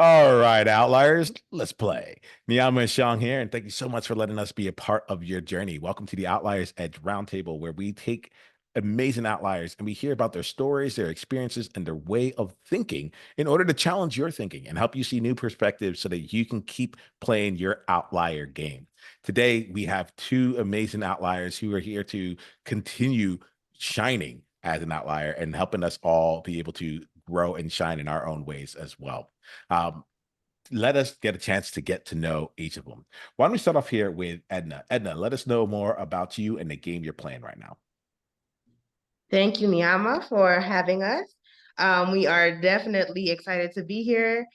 All right, Outliers, let's play. Niiamah Ashong here, and thank you so much for letting us be a part of your journey. Welcome to the Outliers Edge Roundtable, where we take amazing outliers and we hear about their stories, their experiences, and their way of thinking in order to challenge your thinking and help you see new perspectives so that you can keep playing your outlier game. Today, we have two amazing outliers who are here to continue shining as an outlier and helping us all be able to grow and shine in our own ways as well. Um, let us get a chance to get to know each of them. Why don't we start off here with Edna? Edna, let us know more about you and the game you're playing right now. Thank you, Niiamah, for having us. We are definitely excited to be here.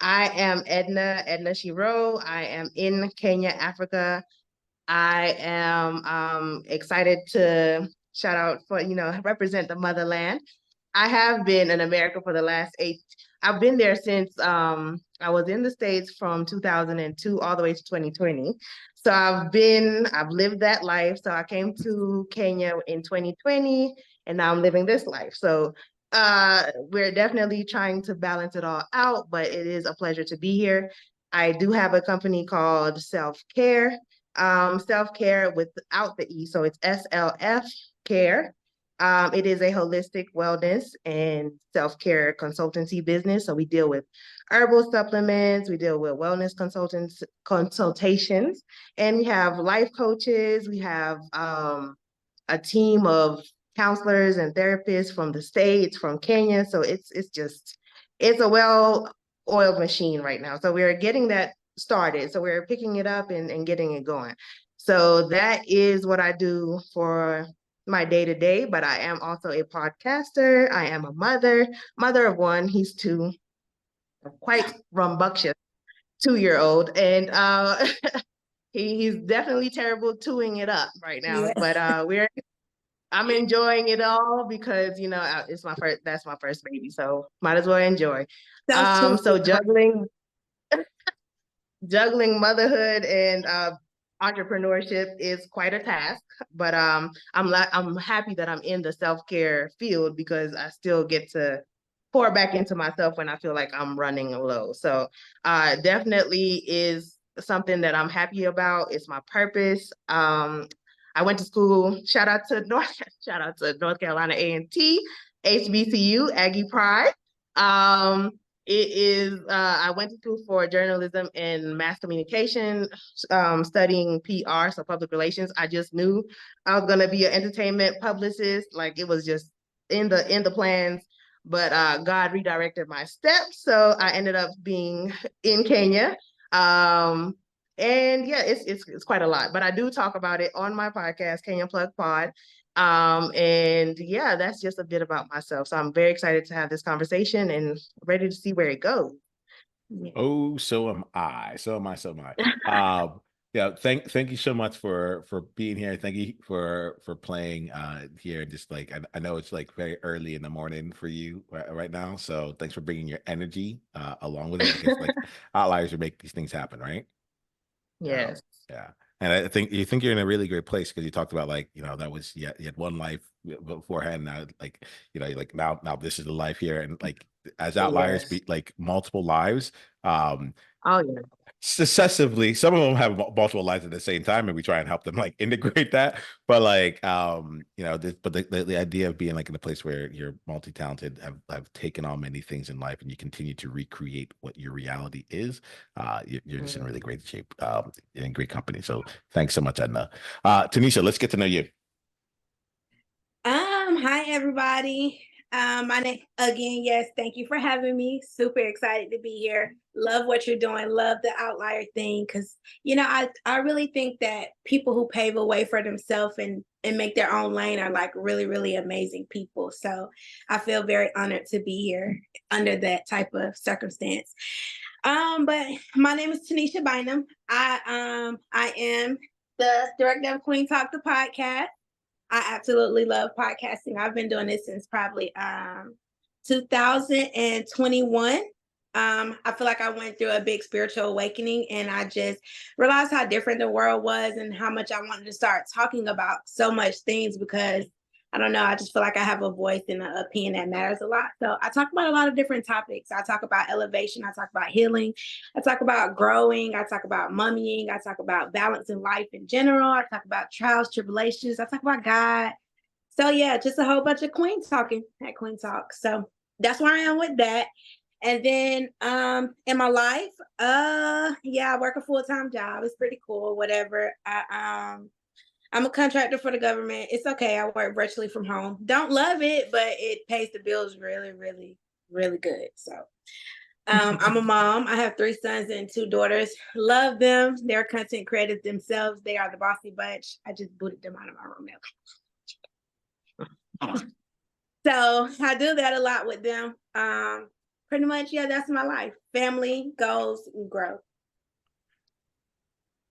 I am Edna Shiro. I am in Kenya, Africa. I am excited to shout out for, represent the motherland. I have been in America for the last I've been there since I was in the States from 2002 all the way to 2020. So I've lived that life. So I came to Kenya in 2020 and now I'm living this life. So we're definitely trying to balance it all out, but it is a pleasure to be here. I do have a company called Self Care without the E. So it's SLF Care. It is a holistic wellness and self-care consultancy business. So we deal with herbal supplements, we deal with wellness consultations, and we have life coaches. We have a team of counselors and therapists from the States, from Kenya. So it's a well-oiled machine right now. So we're getting that started. So we're picking it up and getting it going. So that is what I do for my day to day, but I am also a podcaster. I am a mother of one. He's two, a quite rambunctious 2-year-old, and he's definitely terrible chewing it up right now. Yeah. But I'm enjoying it all because it's my first. That's my first baby, so might as well enjoy. So juggling motherhood and entrepreneurship is quite a task, but I'm happy that I'm in the self-care field because I still get to pour back into myself when I feel like I'm running low. So definitely is something that I'm happy about. It's my purpose. I went to school. Shout out to North Carolina A&T, HBCU, Aggie Pride. It is, I went to school for journalism and mass communication, studying PR, so public relations. I just knew I was going to be an entertainment publicist. Like it was just in the plans, but God redirected my steps. So I ended up being in Kenya. And yeah, it's quite a lot, but I do talk about it on my podcast, Kenya Plug Pod. And yeah, that's just a bit about myself. So I'm very excited to have this conversation and ready to see where it goes. Yeah. Oh, so am I. So am I. So am I. Yeah, thank you so much for being here. Thank you for playing here. Just like I know it's like very early in the morning for you right now. So thanks for bringing your energy along with it. I guess like outliers will make these things happen, right? Yes. Yeah. And I think you're in a really great place because you talked about like, that was you had one life beforehand. Now like, like now this is the life here. And like as outliers Yes. be like multiple lives. Oh yeah. Successively, some of them have multiple lives at the same time, and we try and help them like integrate that. But like the idea of being like in a place where you're multi-talented, have taken on many things in life and you continue to recreate what your reality is, you're just in really great shape, in great company. So thanks so much, Edna. Tanisha, let's get to know you. Hi everybody. My name again, yes, thank you for having me. Super excited to be here. Love what you're doing. Love the outlier thing. Cause I really think that people who pave a way for themselves and make their own lane are like really, really amazing people. So I feel very honored to be here under that type of circumstance. But my name is Tanisha Bynum. I am the director of Queen Talk the podcast. I absolutely love podcasting. I've been doing this since probably 2021. I feel like I went through a big spiritual awakening and I just realized how different the world was and how much I wanted to start talking about so much things because I don't know. I just feel like I have a voice and an opinion that matters a lot. So I talk about a lot of different topics. I talk about elevation. I talk about healing. I talk about growing. I talk about mummying. I talk about balancing life in general. I talk about trials, tribulations. I talk about God. So yeah, just a whole bunch of queen talking at Queen Talk. So that's where I am with that. And then in my life, yeah, I work a full-time job. It's pretty cool, whatever. I'm a contractor for the government. It's okay. I work virtually from home. Don't love it, but it pays the bills really, really, really good. So I'm a mom. I have 3 sons and 2 daughters. Love them. They're content creators themselves. They are the bossy bunch. I just booted them out of my room now. So I do that a lot with them. Pretty much, yeah, that's my life. Family, goals, and growth.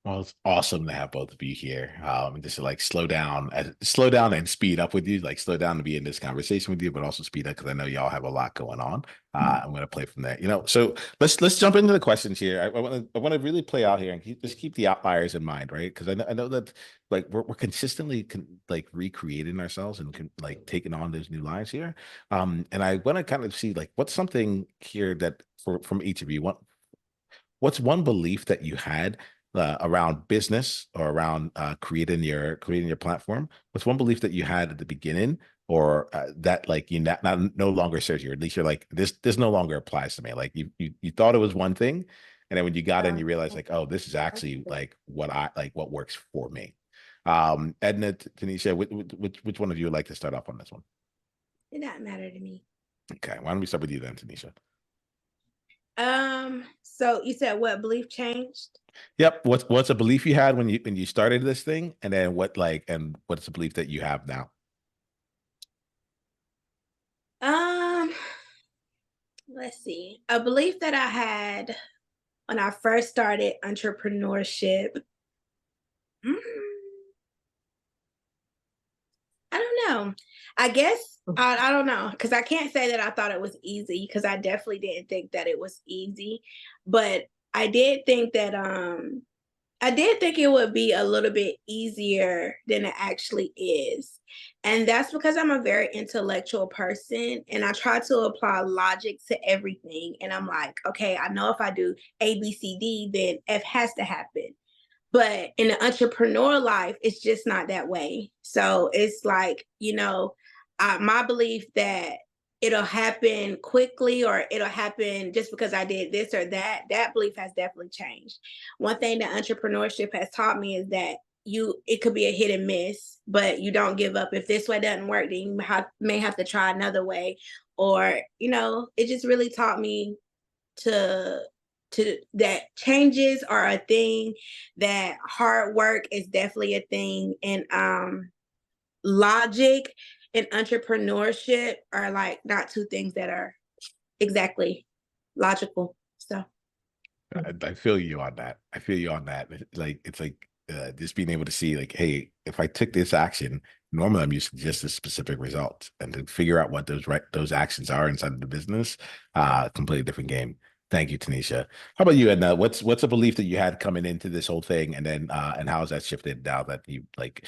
Well, it's awesome to have both of you here. Just to like slow down and speed up with you, like slow down to be in this conversation with you, but also speed up because I know y'all have a lot going on. I'm going to play from there, So let's jump into the questions here. I want to really play out here and keep the outliers in mind, right? Because I know that like we're consistently like recreating ourselves and like taking on those new lives here. And I want to kind of see like what's something here that from each of you, what's one belief that you had around business or around creating your platform? What's one belief that you had at the beginning, or that like you no longer serves you, or at least you're like this no longer applies to me? Like you thought it was one thing, and then when you got in, you realize like, oh, this is actually like what works for me. Edna, Tanisha, which one of you would like to start off on this one? It doesn't matter to me. Okay, why don't we start with you then, Tanisha? So you said what belief changed? Yep. What's a belief you had when you started this thing, and then what's a belief that you have now? Um, let's see. A belief that I had when I first started entrepreneurship. mm, I don't know. I guess I don't know, because I can't say that I thought it was easy, because I definitely didn't think that it was easy. But I did think that it would be a little bit easier than it actually is. And that's because I'm a very intellectual person and I try to apply logic to everything. And I'm like, okay, I know if I do A, B, C, D, then F has to happen. But in the entrepreneur life, it's just not that way. So it's like, my belief that it'll happen quickly or it'll happen just because I did this or that, that belief has definitely changed. One thing that entrepreneurship has taught me is that it could be a hit and miss, but you don't give up. If this way doesn't work, then you may have to try another way. Or, it just really taught me to that changes are a thing, that hard work is definitely a thing, and logic and entrepreneurship are like not two things that are exactly logical. So I feel you on that. I feel you on that. Like it's like just being able to see like, hey, if I took this action, normally I'm used to just a specific result, and to figure out what those actions are inside of the business, completely different game. Thank you, Tanisha. How about you, Edna? What's a belief that you had coming into this whole thing, and then and how has that shifted now that you like,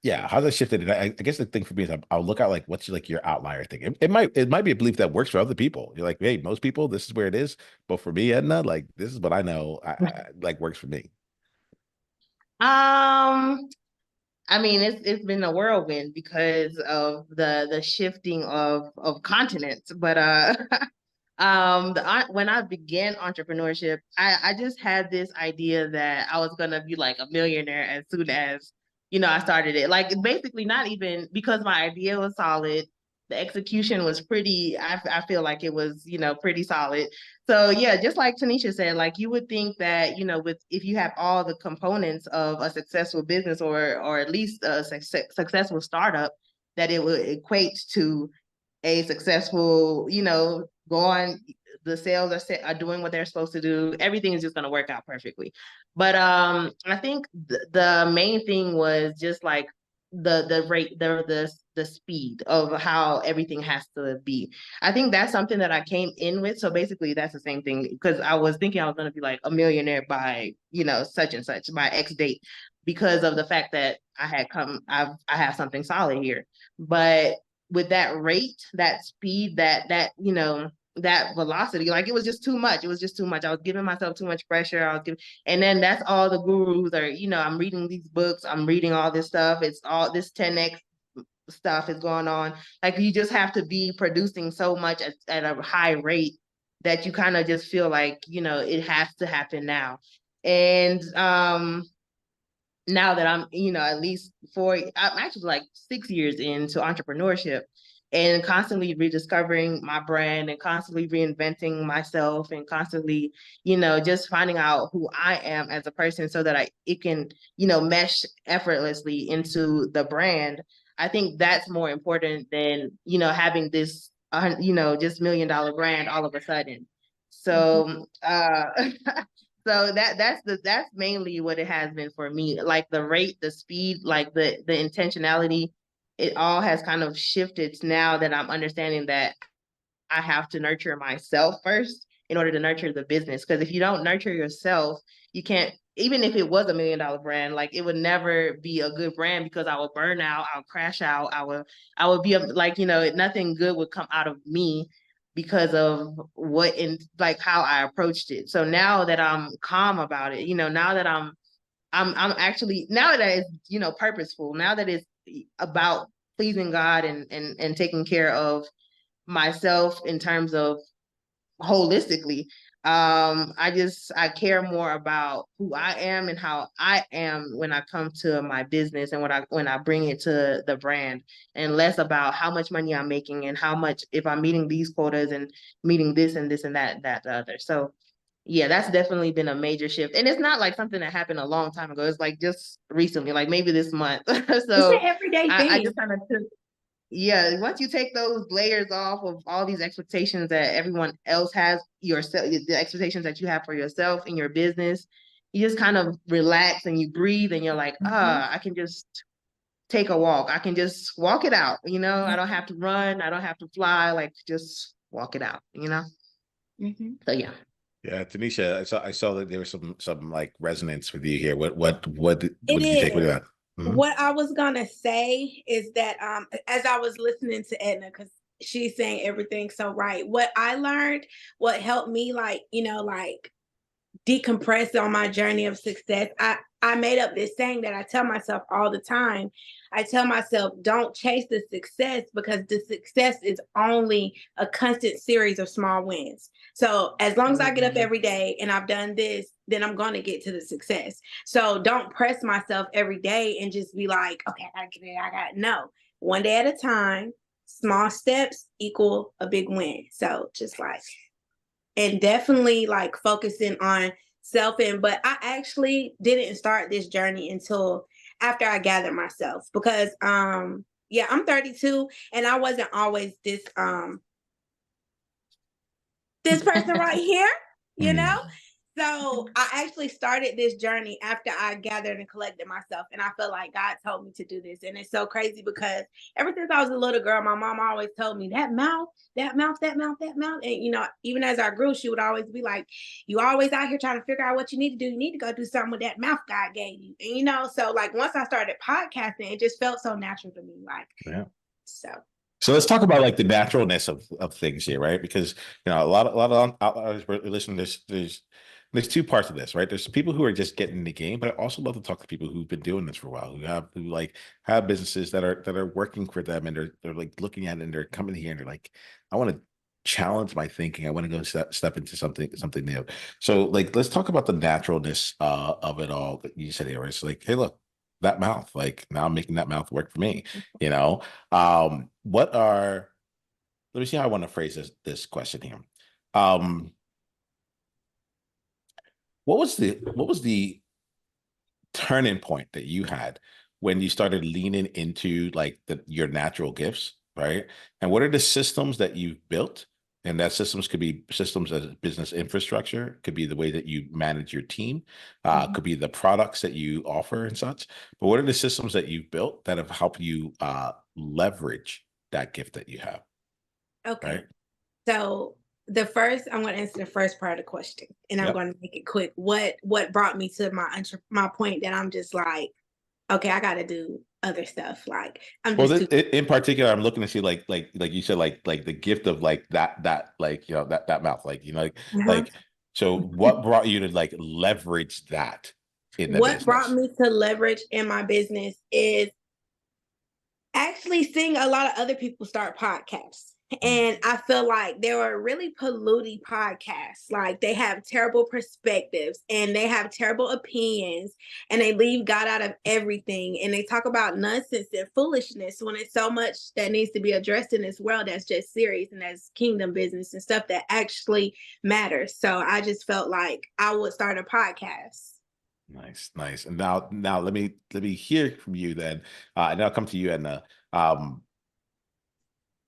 yeah, how's that shifted? And I guess the thing for me is I'll look at like what's like your outlier thing. It might be a belief that works for other people. You're like, hey, most people, this is where it is, but for me, Edna, like this is what I know, like works for me. I mean, it's been a whirlwind because of the shifting of continents. But when I began entrepreneurship, I just had this idea that I was gonna be like a millionaire as soon as I started it. Like basically, not even because my idea was solid. The execution was pretty. I feel like it was pretty solid. So yeah, just like Tanisha said, like you would think that with if you have all the components of a successful business or at least a successful startup, that it would equate to a successful, go on, the sales are doing what they're supposed to do. Everything is just going to work out perfectly. But I think the main thing was just like the rate, the speed of how everything has to be. I think that's something that I came in with. So basically that's the same thing, because I was thinking I was going to be like a millionaire by, such and such, by X date. because of the fact that I have something solid here. But with that rate, that speed, that that velocity, like it was just too much. It was just too much. I was giving myself too much pressure. And then that's all the gurus are, I'm reading these books, I'm reading all this stuff. It's all this 10x stuff is going on. Like you just have to be producing so much at a high rate that you kind of just feel like, it has to happen now. And now that I'm, at least I'm actually like 6 years into entrepreneurship and constantly rediscovering my brand and constantly reinventing myself and constantly, just finding out who I am as a person so that it can, mesh effortlessly into the brand. I think that's more important than, having this, just $1 million brand all of a sudden. So, so that's mainly what it has been for me. Like the rate, the speed, like the intentionality, it all has kind of shifted now that I'm understanding that I have to nurture myself first in order to nurture the business. Because if you don't nurture yourself, you can't, even if it was $1 million brand, like it would never be a good brand because I would burn out, I'll crash out, I would be like, nothing good would come out of me because of like how I approached it. So now that I'm calm about it, now that I'm actually, now that it's, purposeful, now that it's about pleasing God and taking care of myself in terms of holistically, I care more about who I am and how I am when I come to my business and when I bring it to the brand, and less about how much money I'm making and how much, if I'm meeting these quotas and meeting this and this and that the other. So yeah, that's definitely been a major shift. And it's not like something that happened a long time ago. It's like just recently, like maybe this month. It's So an everyday I thing. just kind of took, yeah, once you take those layers off of all these expectations that everyone else has, yourself, the expectations that you have for yourself in your business, you just kind of relax and you breathe and you're like, I can just take a walk. I can just walk it out, I don't have to run, I don't have to fly, like just walk it out. So yeah. Yeah, Tanisha, I saw that there was some like resonance with you here. What did It you take with is. that? Mhm. What I was gonna say is that as I was listening to Edna, because she's saying everything so right. What I learned, what helped me like, like decompress on my journey of success, I made up this saying that I tell myself all the time. I tell myself, don't chase the success because the success is only a constant series of small wins. So as long as I get up every day and I've done this, then I'm going to get to the success. So don't press myself every day and just be like, okay, I gotta get it. I got no. One day at a time, small steps equal a big win. So just like, and definitely like focusing on self. But I actually didn't start this journey until after I gathered myself, because yeah, I'm 32 and I wasn't always this person right here, you know? So I actually started this journey after I gathered and collected myself. And I feel like God told me to do this. And it's so crazy because ever since I was a little girl, my mom always told me that mouth, that mouth, that mouth, that mouth. And, even as I grew, she would always be like, you always out here trying to figure out what you need to do. You need to go do something with that mouth God gave you. And, so like once I started podcasting, it just felt so natural to me. Like, Yeah. So let's talk about like the naturalness of things here, right? Because a lot of outliers listening. There's two parts of this, right? There's people who are just getting in the game, but I also love to talk to people who've been doing this for a while, who like have businesses that are working for them, and they're like looking at it and they're coming here and they're like, I want to challenge my thinking. I want to go step into something new. So like, let's talk about the naturalness of it all that you said here. It's like, hey, look, that mouth, like now I'm making that mouth work for me. What are, let me see how I want to phrase this question here. What was the turning point that you had when you started leaning into like your natural gifts, right? And what are the systems that you've built? And that systems could be systems as business infrastructure, could be the way that you manage your team, could be the products that you offer and such. But what are the systems that you've built that have helped you leverage that gift that you have? Okay. Right? So I'm going to answer the first part of the question, and I'm going to make it quick. What brought me to my point that I'm just like, okay, I got to do other stuff. Like I'm just in particular, I'm looking to see like you said, like the gift of like that like, you know, that mouth, like, you know, like, so what brought you to like leverage that in the business? What brought me to leverage in my business is actually seeing a lot of other people start podcasts. And I feel like they were really polluting podcasts. Like they have terrible perspectives and they have terrible opinions and they leave God out of everything. And they talk about nonsense and foolishness when it's so much that needs to be addressed in this world that's just serious and that's kingdom business and stuff that actually matters. So I just felt like I would start a podcast. Nice. And now let me hear from you then. And I'll come to you, Edna.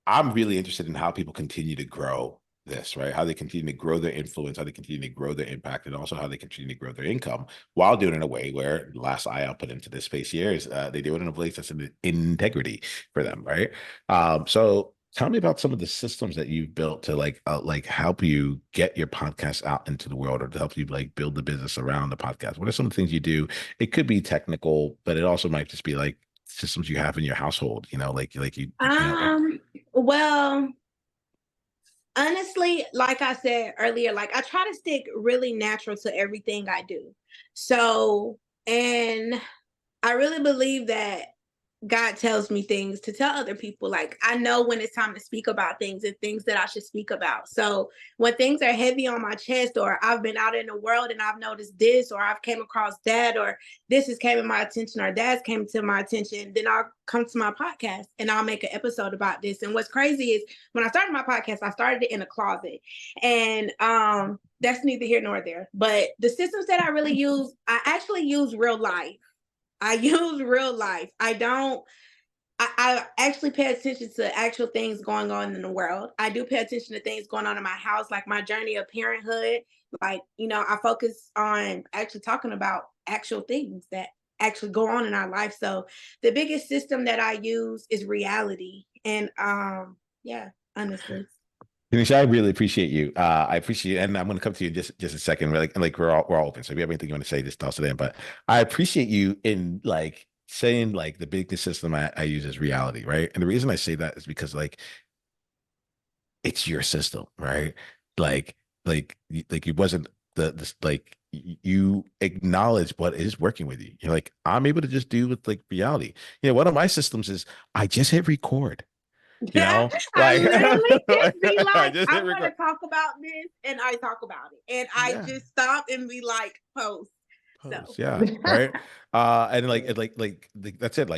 I'm really interested in how people continue to grow this, right? How they continue to grow their influence, how they continue to grow their impact, and also how they continue to grow their income while doing it in a way where the last eye I'll put into this space here is they do it in a place that's in integrity for them, right? So tell me about some of the systems that you've built to like help you get your podcast out into the world, or to help you like build the business around the podcast. What are some of the things you do? It could be technical, but it also might just be like systems you have in your household, you know, like you know. Well, honestly, like I said earlier, like I try to stick really natural to everything I do. So, and I really believe that God tells me things to tell other people. Like I know when it's time to speak about things and things that I should speak about. So when things are heavy on my chest, or I've been out in the world and I've noticed this, or I've came across that, or this has came to my attention, or that's came to my attention, then I'll come to my podcast and I'll make an episode about this. And what's crazy is when I started my podcast, I started it in a closet, and that's neither here nor there. But the systems that I really use, I actually use real life. I use real life. I actually pay attention to actual things going on in the world. I do pay attention to things going on in my house, like my journey of parenthood. Like, you know, I focus on actually talking about actual things that actually go on in our life. So the biggest system that I use is reality. And yeah, honestly. Tanisha, I really appreciate you. I appreciate it, and I'm going to come to you in just a second. Like we're all open. So if you have anything you want to say, just toss it in. But I appreciate you in like saying like the biggest system I use is reality, right? And the reason I say that is because like it's your system, right? Like it wasn't this like you acknowledge what is working with you. You're like, I'm able to just do with like reality. You know, one of my systems is I just hit record. You know, I like literally just be I like, just I hit want to record. talk about this, and I talk about it, and I Yeah. just stop and be like, post. So Yeah, right. And that's it.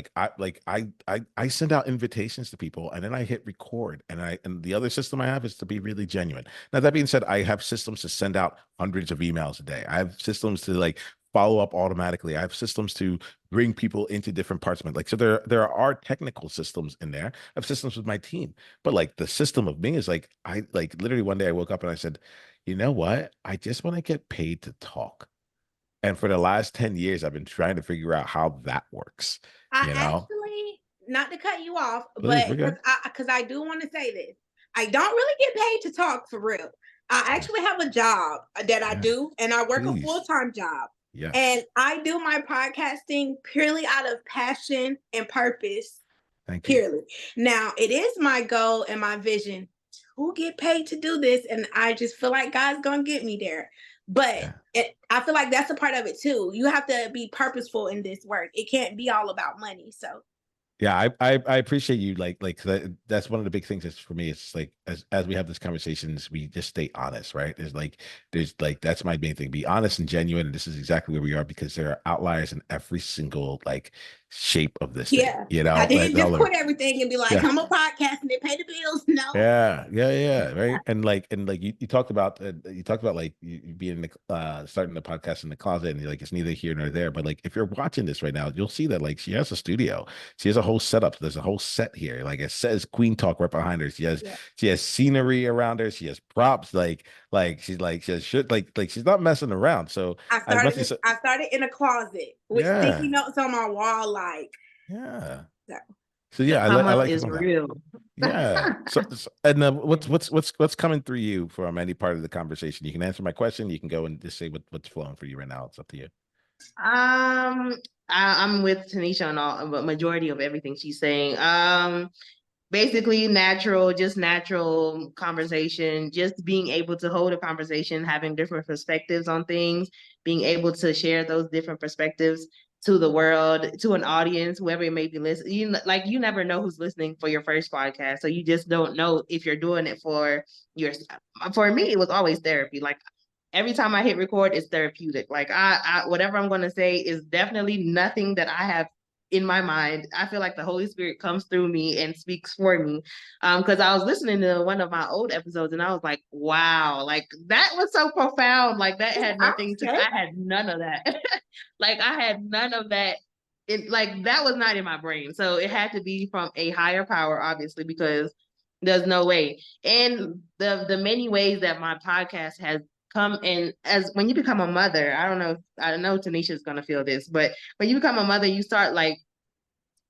I send out invitations to people, and then I hit record, and the other system I have is to be really genuine. Now that being said, I have systems to send out hundreds of emails a day. I have systems to like follow up automatically. I have systems to bring people into different parts of it. Like, so there are technical systems in there. I have systems with my team, but like the system of me is like, I like literally one day I woke up and I said, you know what? I just want to get paid to talk. And for the last 10 years, I've been trying to figure out how that works, I you know? actually, not to cut you off, Please, we're but good. because I do want to say this, I don't really get paid to talk for real. I Yeah, actually have a job that I yeah, do, and I work a please. full-time job. Yes. And I do my podcasting purely out of passion and purpose. Thank you. Purely. Now, it is my goal and my vision to get paid to do this, and I just feel like God's gonna get me there. But Yeah. I feel like that's a part of it too. You have to be purposeful in this work. It can't be all about money. So Yeah, I appreciate you like that's one of the big things that's for me. It's like as we have these conversations, we just stay honest, right? There's like that's my main thing. Be honest and genuine, and this is exactly where we are because there are outliers in every single like shape of this thing, yeah, you I know, like didn't just all of it. quit everything and be like, Yeah. I'm a podcast and they pay the bills. No. Yeah, right. And you talked about like you being in the starting the podcast in the closet, and you're like it's neither here nor there. But like if you're watching this right now, you'll see that like she has a studio, she has a whole setup. There's a whole set here. Like it says Queen Talk right behind her. Yeah. She has scenery around her. She has props. She has shit. Like she's not messing around. So as much as I started in a closet with sticky yeah, notes on my wall, like yeah. so. So The yeah, come I up like is some of that. real. Yeah. So and what's coming through you from any part of the conversation? You can answer my question. You can go and just say what's flowing for you right now. It's up to you. I'm with Tanisha on all, but majority of everything she's saying. Basically natural, just natural conversation, just being able to hold a conversation, having different perspectives on things, being able to share those different perspectives to the world, to an audience, whoever it may be listening. You never know who's listening for your first podcast, so you just don't know if you're doing it for your. For me, it was always therapy. Like every time I hit record, it's therapeutic. Like I whatever I'm going to say is definitely nothing that I have in my mind. I feel like the Holy Spirit comes through me and speaks for me. Because I was listening to one of my old episodes and I was like, wow, like that was so profound. Like that had nothing to, I had none of that. Like I had none of that. It like that was not in my brain. So it had to be from a higher power, obviously, because there's no way. And the many ways that my podcast has come in, as when you become a mother, I know Tanisha is gonna feel this, but when you become a mother, you start like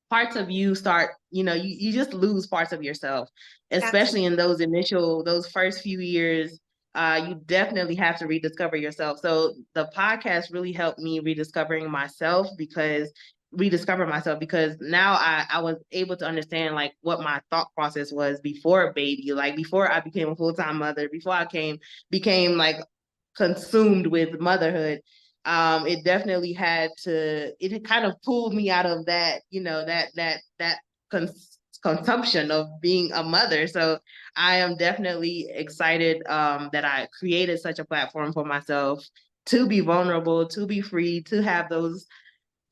parts of you start, you just lose parts of yourself, especially in those first few years. You definitely have to rediscover yourself. So the podcast really helped me rediscover myself because now I was able to understand like what my thought process was before baby, like before I became a full-time mother, before I became like consumed with motherhood. It definitely it kind of pulled me out of that, that consumption of being a mother. So I am definitely excited that I created such a platform for myself to be vulnerable, to be free, to have those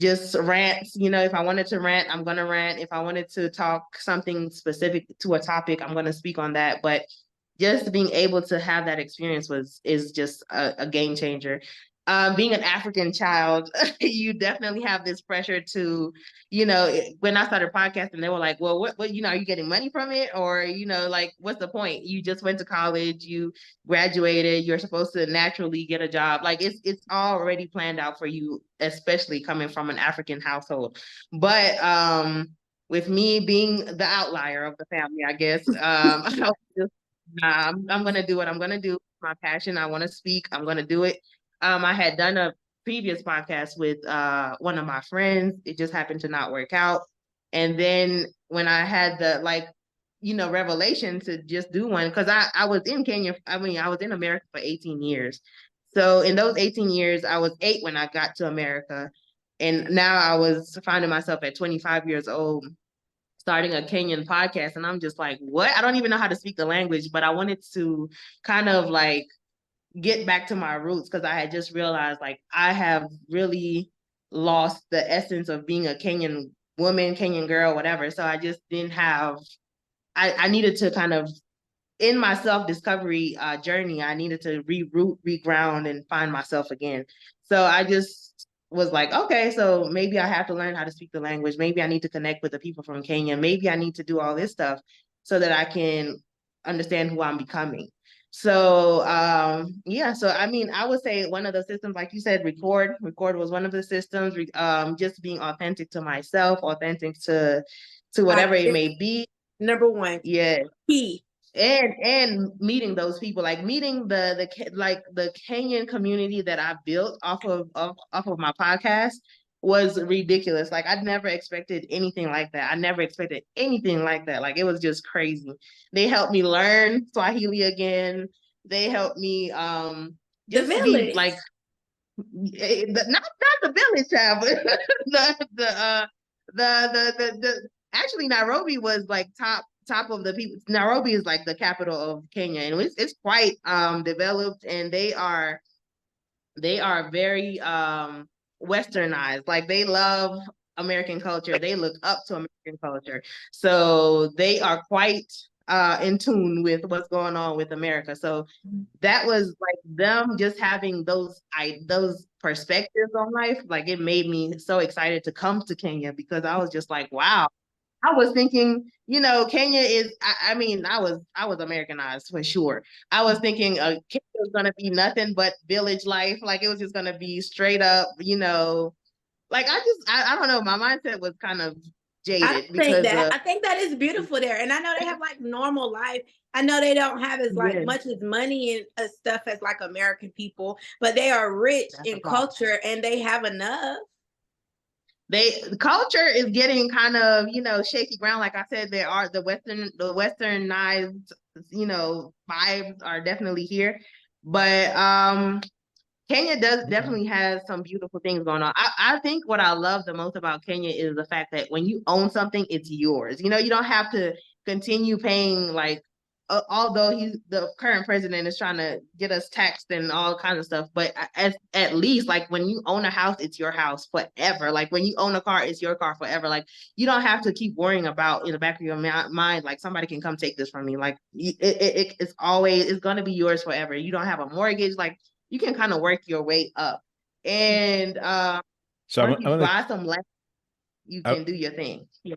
just rants. If I wanted to rant, I'm gonna rant. If I wanted to talk something specific to a topic, I'm gonna speak on that. But just being able to have that experience is just a game changer. Being an African child, you definitely have this pressure to, when I started podcasting, they were like, well, what, are you getting money from it? Or, like, what's the point? You just went to college, you graduated, you're supposed to naturally get a job. Like it's already planned out for you, especially coming from an African household. But with me being the outlier of the family, I guess, I just, nah, I'm gonna do what I'm gonna do. My passion, I want to speak. I'm gonna do it. I had done a previous podcast with one of my friends. It just happened to not work out. And then when I had the revelation to just do one, because I was in Kenya. I mean, I was in America for 18 years. So in those 18 years, I was 8 when I got to America. And now I was finding myself at 25 years old starting a Kenyan podcast. And I'm just like, what? I don't even know how to speak the language, but I wanted to kind of like get back to my roots because I had just realized like I have really lost the essence of being a Kenyan woman, Kenyan girl, whatever. So I just didn't have, I needed to kind of, in my self-discovery journey, I needed to reroot, reground, and find myself again. So I just was like, okay, so maybe I have to learn how to speak the language. Maybe I need to connect with the people from Kenya. Maybe I need to do all this stuff so that I can understand who I'm becoming. So yeah, so I mean, I would say one of the systems, like you said, record was one of the systems. Just being authentic to myself, authentic to whatever it may be. Number one. Yeah. Key. And meeting those people, like meeting the Kenyan community that I built off of my podcast was ridiculous. Like I'd never expected anything like that. I never expected anything like that. Like it was just crazy. They helped me learn Swahili again. They helped me just be like not the village child, but the actually Nairobi was like top of the people. Nairobi is like the capital of Kenya, and it's quite developed, and they are very westernized. Like they love American culture. They look up to American culture. So they are quite in tune with what's going on with America. So that was like them just having those perspectives on life. Like it made me so excited to come to Kenya because I was just like, wow. I was thinking, Kenya is, I mean, I was Americanized for sure. I was thinking Kenya was going to be nothing but village life. Like it was just going to be straight up, like I don't know. My mindset was kind of jaded because I think that is beautiful there. And I know they have like normal life. I know they don't have as like much as money and stuff as like American people, but they are rich in culture and they have enough. The culture is getting kind of, shaky ground. Like I said, there are the westernized, vibes are definitely here. But Kenya definitely has some beautiful things going on. I think what I love the most about Kenya is the fact that when you own something, it's yours. You don't have to continue paying, like, although the current president is trying to get us taxed and all kinds of stuff, but at least, like, when you own a house, it's your house forever. Like, when you own a car, it's your car forever. Like, you don't have to keep worrying about in the back of your mind, like, somebody can come take this from me. Like, it's going to be yours forever. You don't have a mortgage. Like, you can kind of work your way up. And so once you buy some land, you can do your thing. Yeah.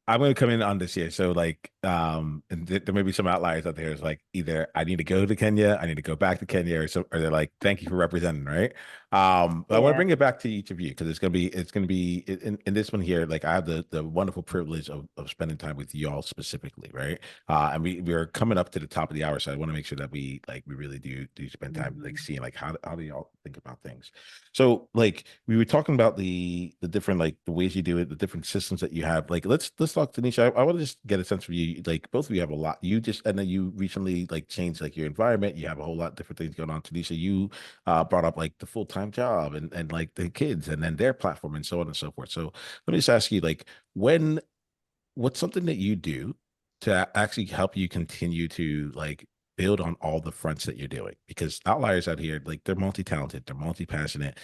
I'm going to come in on this here. So like, and there may be some outliers out there. It's like either I need to go to Kenya, I need to go back to Kenya, or they're like, thank you for representing, right? But I want to bring it back to each of you because it's going to be in this one here. Like I have the wonderful privilege of spending time with y'all specifically, right? And we're coming up to the top of the hour, so I want to make sure that we really do spend time like seeing like how do y'all think about things. So like we were talking about the different like the ways you do it, the different systems that you have. Like let's talk, Tanisha. I want to just get a sense from you. Like both of you have a lot. And then you recently like changed like your environment. You have a whole lot of different things going on. Tanisha, you brought up like the full-time job and like the kids and then their platform and so on and so forth. So let me just ask you, like, what's something that you do to actually help you continue to like build on all the fronts that you're doing? Because outliers out here, like they're multi-talented, they're multi-passionate.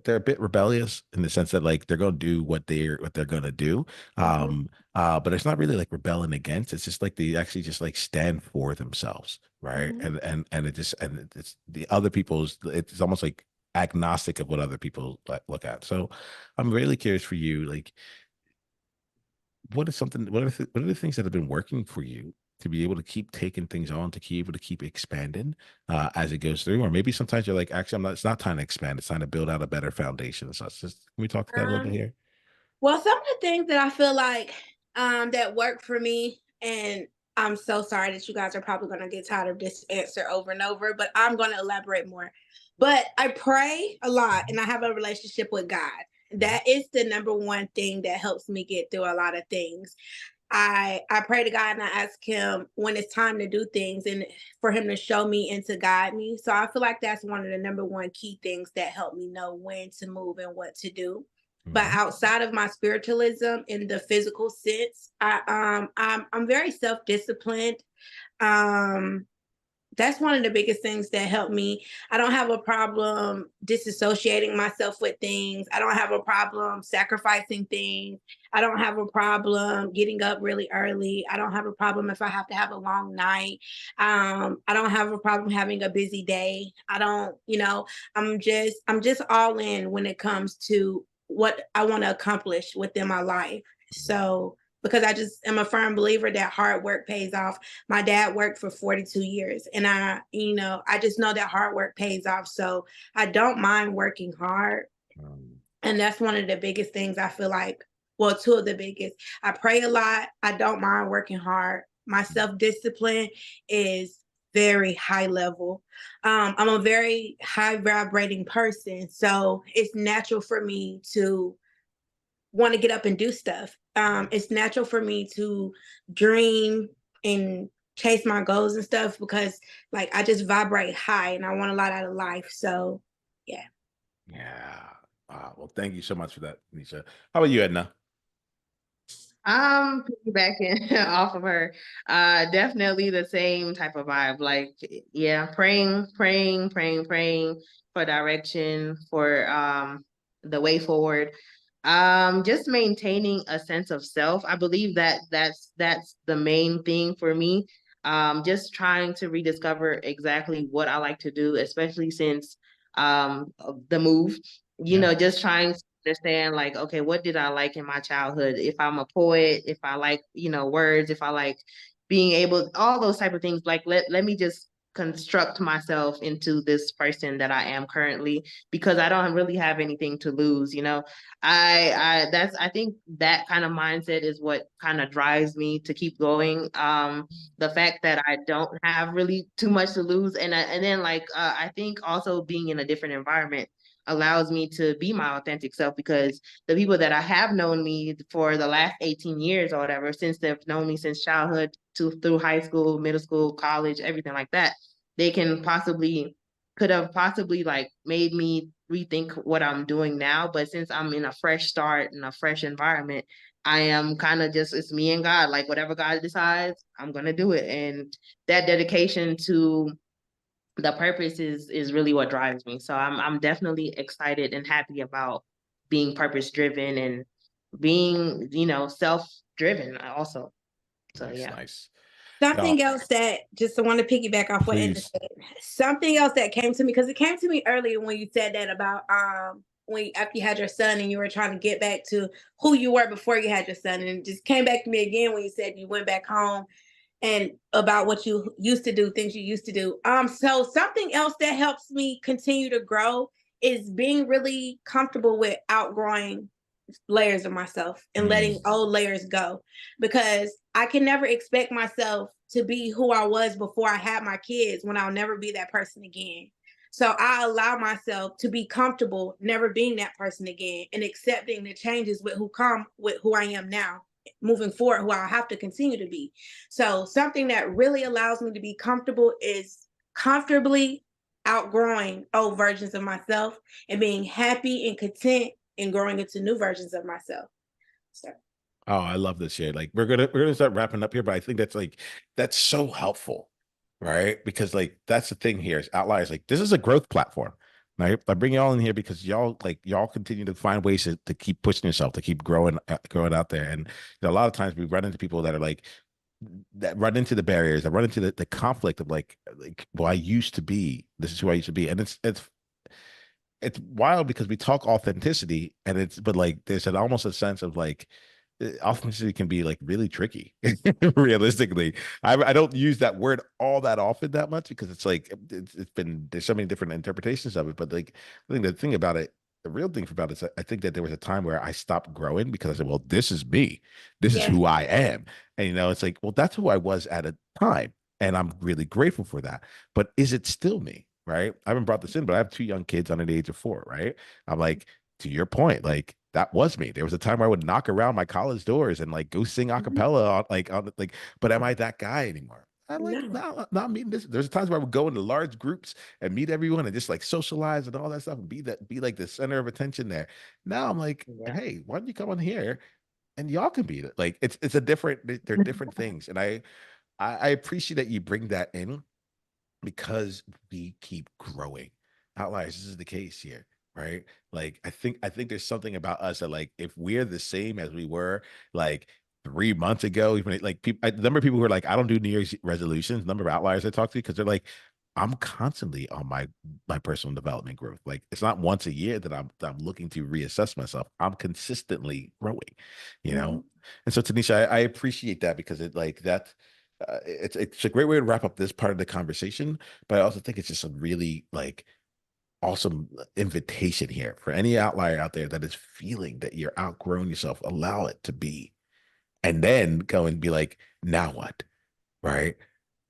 They're a bit rebellious in the sense that like they're going to do what they're going to do. But it's not really like rebelling against. It's just like they actually just like stand for themselves, right? And it's the other people's. It's almost like agnostic of what other people look at. So I'm really curious for you, like what is something what are the things that have been working for you to be able to keep taking things on, to be able to keep expanding as it goes through? Or maybe sometimes you're like, actually, it's not time to expand, it's time to build out a better foundation. So it's just, can we talk to that a little bit here? Well, some of the things that I feel like that work for me, and I'm so sorry that you guys are probably going to get tired of this answer over and over, but I'm going to elaborate more. But I pray a lot and I have a relationship with God. That is the number one thing that helps me get through a lot of things. I pray to God and I ask him when it's time to do things and for him to show me and to guide me. So I feel like that's one of the number one key things that help me know when to move and what to do. But outside of my spiritualism in the physical sense, I'm very self-disciplined. That's one of the biggest things that helped me. I don't have a problem disassociating myself with things. I don't have a problem sacrificing things. I don't have a problem getting up really early. I don't have a problem if I have to have a long night. I don't have a problem having a busy day. I don't, I'm just all in when it comes to what I want to accomplish within my life. So because I just am a firm believer that hard work pays off. My dad worked for 42 years and I just know that hard work pays off. So I don't mind working hard. And that's one of the biggest things I feel like, well, two of the biggest. I pray a lot. I don't mind working hard. My self-discipline is very high level. I'm a very high vibrating person. So it's natural for me to want to get up and do stuff. It's natural for me to dream and chase my goals and stuff because like I just vibrate high and I want a lot out of life. So yeah. Yeah. Well, thank you so much for that, Nisha. How about you, Edna? Piggybacking off of her, definitely the same type of vibe. Like, yeah, praying for direction, for the way forward. Just maintaining a sense of self. I believe that that's the main thing for me. Just trying to rediscover exactly what I like to do, especially since the move. Just trying to understand, like, okay, what did I like in my childhood? If I'm a poet, if I like, words, if I like being able, all those type of things, like let me just construct myself into this person that I am currently, because I don't really have anything to lose, you know. I think that kind of mindset is what kind of drives me to keep going. The fact that I don't have really too much to lose, and then like I think also being in a different environment allows me to be my authentic self, because the people that I have known me for the last 18 years or whatever, since they've known me since childhood to through high school, middle school, college, everything like that, they could have possibly like made me rethink what I'm doing now. But since I'm in a fresh start in a fresh environment, I am kind of just, it's me and God. Like whatever God decides, I'm gonna do it. And that dedication to the purpose is really what drives me. So I'm definitely excited and happy about being purpose driven and being, you know, self driven also. So Nice, yeah. nice. Something Yeah, else that just I want to piggyback off what Edna please. said. Something else that came to me, because it came to me earlier when you said that about when after you had your son and you were trying to get back to who you were before you had your son, and it just came back to me again when you said you went back home and about what you used to do, things you used to do. So something else that helps me continue to grow is being really comfortable with outgrowing layers of myself and letting old layers go, because I can never expect myself to be who I was before I had my kids when I'll never be that person again. So I allow myself to be comfortable never being that person again and accepting the changes with who come with who I am now moving forward, who I'll have to continue to be. So something that really allows me to be comfortable is comfortably outgrowing old versions of myself and being happy and content and growing into new versions of myself. So Oh, I love this shit. Like we're gonna start wrapping up here, but I think that's so helpful, right? Because like that's the thing here is Outliers. Like this is a growth platform. Right? I bring y'all in here because y'all continue to find ways to keep pushing yourself, to keep growing out there. And a lot of times we run into people that are like that run into the barriers, that run into the conflict of like, well, I used to be, this is who I used to be. And it's wild because we talk authenticity and but like there's almost a sense of like authenticity can be like really tricky realistically. I don't use that word all that often that much because it's like it's been, there's so many different interpretations of it, but like I think the thing about it, the real thing about it is I think that there was a time where I stopped growing because I said, well, this is me, this is yeah, who I am. And it's like, well, that's who I was at a time and I'm really grateful for that, but is it still me? Right. I haven't brought this in, but I have two young kids under the age of 4. Right. I'm like, to your point, like that was me. There was a time where I would knock around my college doors and like go sing a cappella but am I that guy anymore? I like no, not meeting this. There's times where I would go into large groups and meet everyone and just like socialize and all that stuff and be like the center of attention there. Now I'm like, Yeah. hey, why don't you come on here and y'all can be it? Like it's a different, they're different things. And I appreciate that you bring that in because we keep growing. Outliers, this is the case here, right? Like I think there's something about us that like if we're the same as we were like 3 months ago, even like people, the number of people who are like, I don't do New Year's resolutions, number of outliers I talk to, because they're like, I'm constantly on my personal development growth. Like it's not once a year that I'm looking to reassess myself. I'm consistently growing, you know. And so Tanisha, I appreciate that because it like that it's a great way to wrap up this part of the conversation, but I also think it's just a really like awesome invitation here for any outlier out there that is feeling that you're outgrowing yourself. Allow it to be, and then go and be like, now what, right?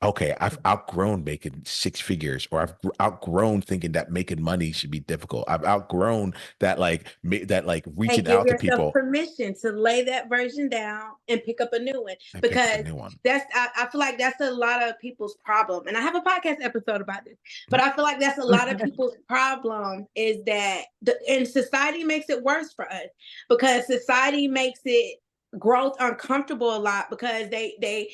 Okay, I've outgrown making 6 figures, or I've outgrown thinking that making money should be difficult. I've outgrown that like and reaching give out to yourself people permission to lay that version down and pick up a new one, and pick up a because new one. I feel like that's a lot of people's problem, and I have a podcast episode about this, but I feel like that's a lot of people's problem is that and society makes it worse for us, because society makes it growth uncomfortable a lot, because they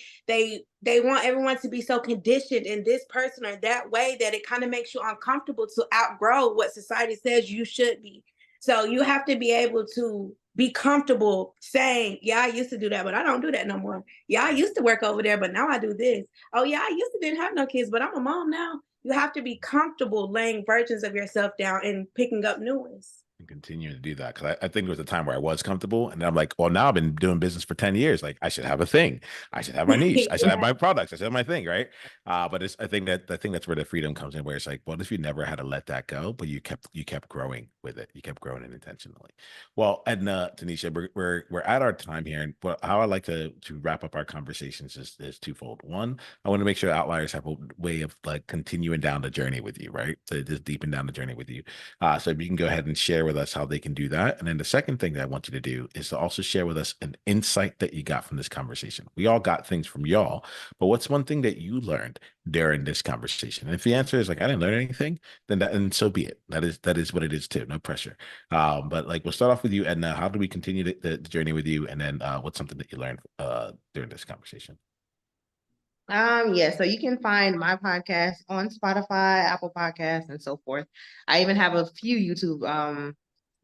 want everyone to be so conditioned in this person or that way that it kind of makes you uncomfortable to outgrow what society says you should be. So you have to be able to be comfortable saying, yeah, I used to do that, but I don't do that no more. Yeah, I used to work over there, but now I do this. Oh yeah, I used to didn't have no kids, but I'm a mom now. You have to be comfortable laying versions of yourself down and picking up new ones. continuing to do that, because I think there was a time where I was comfortable, and then I'm like, well, now I've been doing business for 10 years. Like, I should have a thing. I should have my niche. I should have my products. I should have my thing, right? But I think that's where the freedom comes in, where it's like, what if you never had to let that go, but you kept growing with it. You kept growing it intentionally. Well, Edna, Tanisha, we're at our time here, and how I like to wrap up our conversations is twofold. One, I want to make sure Outliers have a way of like continuing down the journey with you, right? To just deepen down the journey with you. So if you can go ahead and share with us how they can do that. And then the second thing that I want you to do is to also share with us an insight that you got from this conversation. We all got things from y'all, but what's one thing that you learned during this conversation? And if the answer is like, I didn't learn anything, then and so be it. That is what it is too. No pressure. But like, we'll start off with you, Edna. How do we continue the journey with you? And then what's something that you learned during this conversation? Yeah, so you can find my podcast on Spotify, Apple Podcasts, and so forth. I even have a few YouTube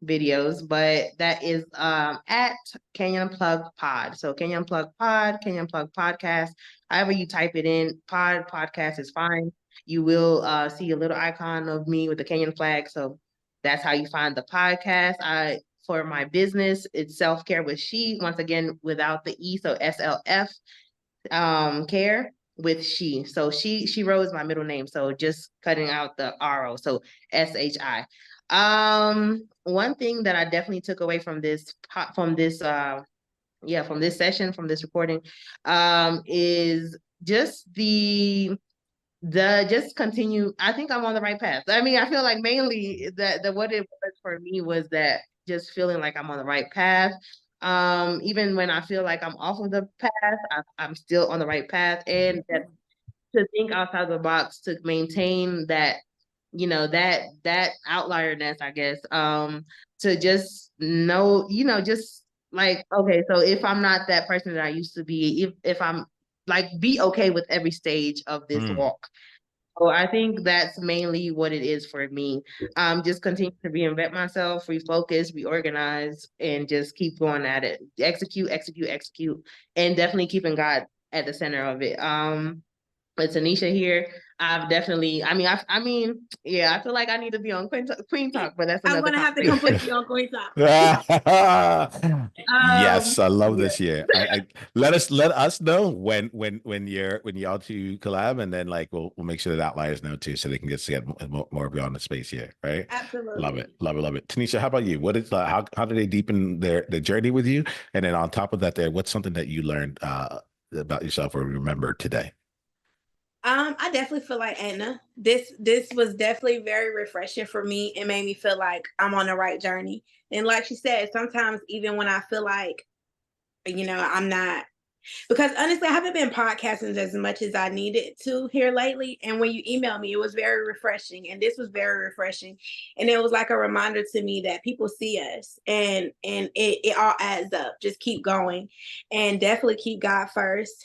videos, but that is at Kenyan Plug Pod. So Kenyan Plug Pod, Kenyan Plug Podcast. However you type it in, podcast is fine. You will see a little icon of me with the Kenyan flag. So that's how you find the podcast. For my business, it's Self Care with She, once again without the E, so SLF care with She. So Shiro is my middle name, so just cutting out the RO, so SHI. One thing that I definitely took away from this session, from this recording, is just just continue. I think I'm on the right path. I mean, I feel like mainly that what it was for me was that just feeling like I'm on the right path. Even when I feel like I'm off of the path, I'm still on the right path, and that to think outside the box to maintain that, that outlierness, I guess, to just know, just like, okay, so if I'm not that person that I used to be, if I'm like, be okay with every stage of this walk. So I think that's mainly what it is for me. Just continue to reinvent myself, refocus, reorganize, and just keep going at it. Execute, execute, execute, and definitely keeping God at the center of it. With Tanisha here, I've definitely, yeah, I feel like I need to be on Queen Talk, but that's I'm another gonna have to come put you on Queen Talk. Yes, I love Yeah. this year. I let us know when y'all two collab, and then like we'll make sure that Outliers know too, so they can get more of you on the space here, right? Absolutely. Love it, love it, love it. Tanisha, how about you? What is how do they deepen their journey with you? And then on top of that, what's something that you learned about yourself or remember today? I definitely feel like Edna. This was definitely very refreshing for me. It made me feel like I'm on the right journey. And like she said, sometimes even when I feel like, I'm not, because honestly, I haven't been podcasting as much as I needed to here lately. And when you emailed me, it was very refreshing. And this was very refreshing. And it was like a reminder to me that people see us, and it all adds up. Just keep going and definitely keep God first.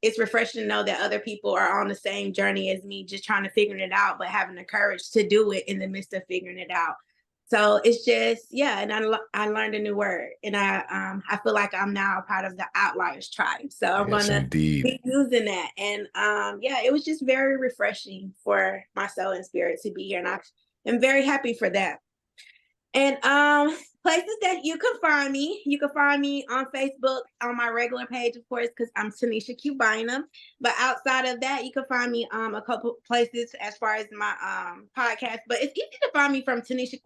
It's refreshing to know that other people are on the same journey as me, just trying to figure it out, but having the courage to do it in the midst of figuring it out. So it's just, yeah, and I learned a new word, and I feel like I'm now a part of the Outliers tribe. So I'm Yes, gonna indeed. be using that, and yeah, it was just very refreshing for my soul and spirit to be here, and I am very happy for that. And places that you can find me on Facebook on my regular page, of course, because I'm Tanisha Bynum. But outside of that, you can find me a couple places as far as my podcast. But it's easy to find me from Tanisha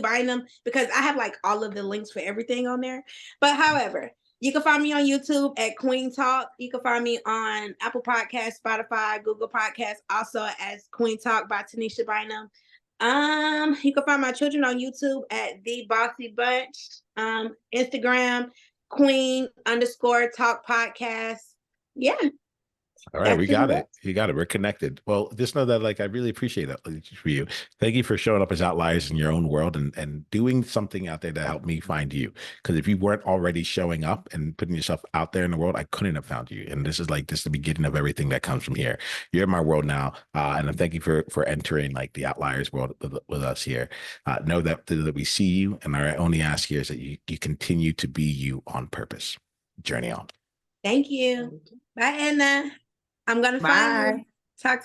Bynum, because I have like all of the links for everything on there. But however, you can find me on YouTube at Queen Talk. You can find me on Apple Podcasts, Spotify, Google Podcasts, also as Queen Talk by Tanisha Bynum. You can find my children on YouTube at The Bossy Bunch. Instagram, Queen_Talk Podcast. Yeah. All right, we got it. You got it. We're connected. Well, just know that like I really appreciate that for you. Thank you for showing up as Outliers in your own world and doing something out there to help me find you. Because if you weren't already showing up and putting yourself out there in the world, I couldn't have found you. And this is like just the beginning of everything that comes from here. You're in my world now, and I thank you for entering like the Outliers world with us here. Know that we see you, and our only ask here is that you continue to be you on purpose. Journey on. Thank you. Bye, Edna. I'm gonna find you. Talk to you.